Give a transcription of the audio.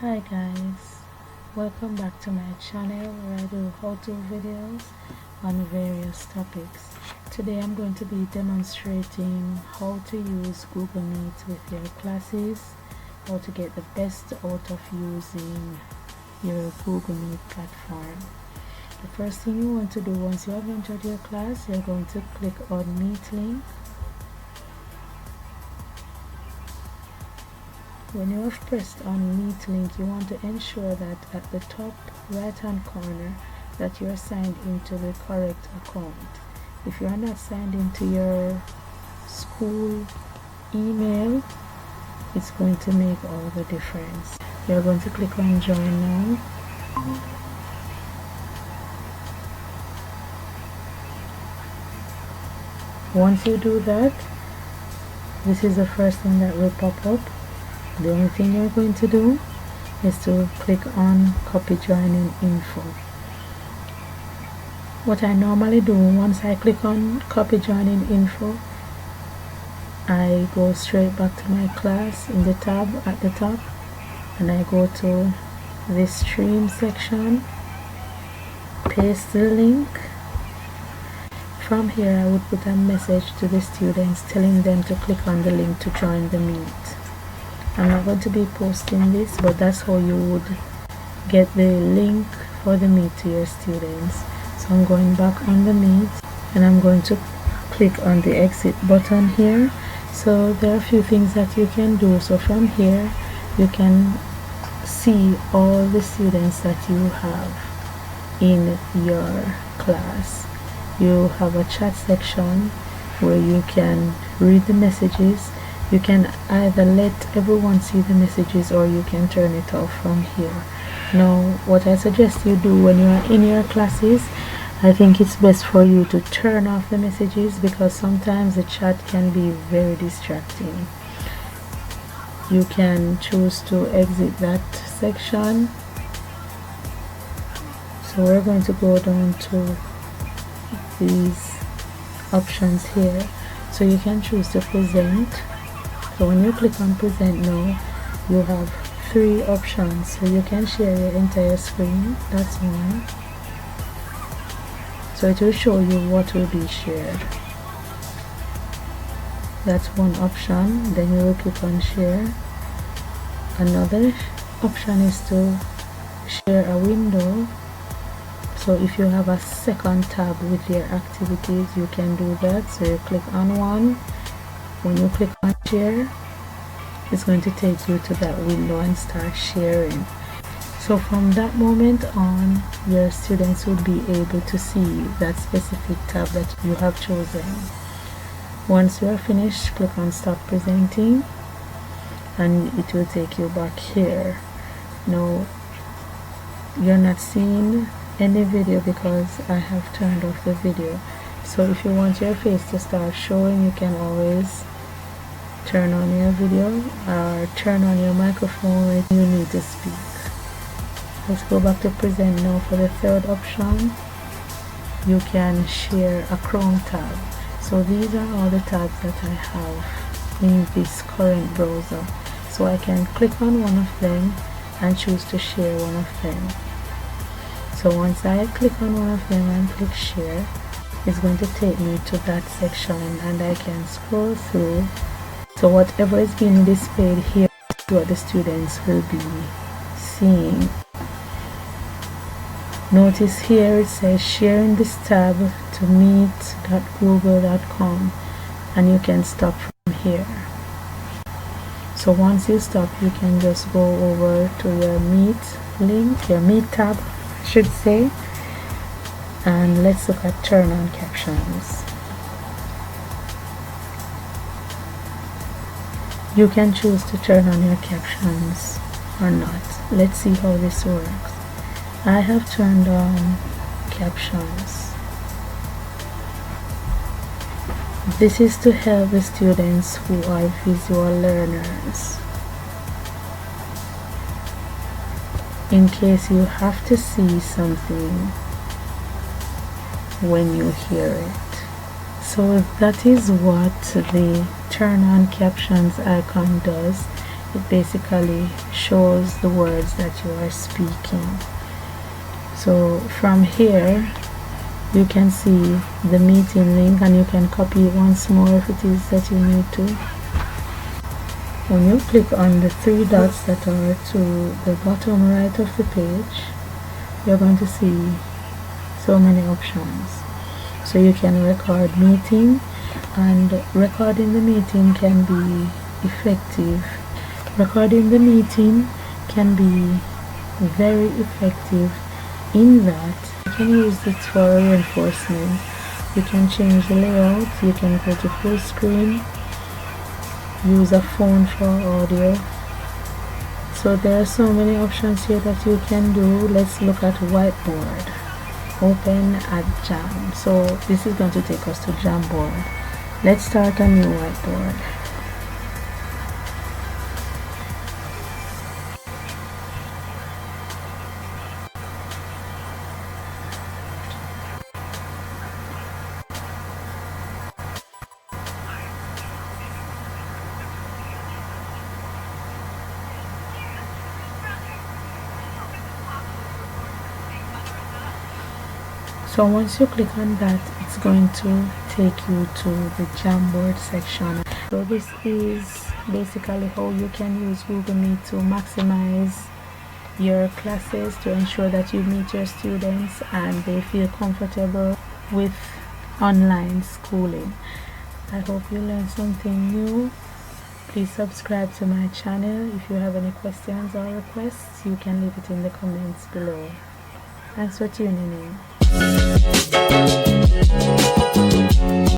Hi guys, welcome back to my channel where I do how-to videos on various topics. Today I'm going to be demonstrating how to use Google Meet with your classes, how to get the best out of using your Google Meet platform. The first thing you want to do once you have entered your class, you're going to click on Meet link. When you have pressed on Meet link, you want to ensure that at the top right hand corner that you're signed into the correct account. If you are not signed into your school email, it's going to make all the difference. You're going to click on Join Now. Once you do that, this is the first thing that will pop up. The only thing you're going to do is to click on Copy Joining Info. What I normally do, once I click on Copy Joining Info, I go straight back to my class in the tab at the top, and I go to the Stream section, paste the link. From here I would put a message to the students telling them to click on the link to join the meet. I'm not going to be posting this, but that's how you would get the link for the meet to your students. So I'm going back on the meet and I'm going to click on the exit button here. So there are a few things that you can do. So from here you can see all the students that you have in your class. You have a chat section where you can read the messages. You can either let everyone see the messages or you can turn it off from here. Now, what I suggest you do when you are in your classes, I think it's best for you to turn off the messages because sometimes the chat can be very distracting. You can choose to exit that section. So we're going to go down to these options here. So you can choose to present. So when you click on present now, you have 3 options. So you can share your entire screen, that's one. So it will show you what will be shared. That's one option. Then you will click on share. Another option is to share a window. So if you have a second tab with your activities, you can do that. So you click on one. When you click on share, it's going to take you to that window and start sharing. So from that moment on, your students will be able to see that specific tab that you have chosen. Once you are finished, click on stop presenting and it will take you back here. Now you're not seeing any video because I have turned off the video. So if you want your face to start showing, you can always turn on your video or turn on your microphone when you need to speak. Let's go back to present now. For the third option, you can share a Chrome tab. So these are all the tabs that I have in this current browser. So I can click on one of them and choose to share one of them. So once I click on one of them and click share, it's going to take me to that section and I can scroll through. So whatever is being displayed here is what the students will be seeing. Notice here it says sharing this tab to meet.google.com and you can stop from here. So once you stop, you can just go over to your Meet link, your Meet tab I should say, and let's look at turn on captions. You can choose to turn on your captions or not. Let's see how this works. I have turned on captions. This is to help the students who are visual learners. In case you have to see something when you hear it. So that is what the turn on captions icon does. It basically shows the words that you are speaking. So from here you can see the meeting link, and you can copy it once more if it is that you need to. When you click on the three dots that are to the bottom right of the page, you're going to see so many options. So you can record meeting, and recording the meeting can be effective. Recording the meeting can be very effective in that you can use it for reinforcement. You can change the layout, you can go to full screen, use a phone for audio. So there are so many options here that you can do. Let's look at whiteboard. Open at Jam. So this is going to take us to Jamboard. Let's start a new whiteboard. So once you click on that, it's going to take you to the Jamboard section. So this is basically how you can use Google Meet to maximize your classes, to ensure that you meet your students and they feel comfortable with online schooling. I hope you learned something new. Please subscribe to my channel. If you have any questions or requests, you can leave it in the comments below. Thanks for tuning in.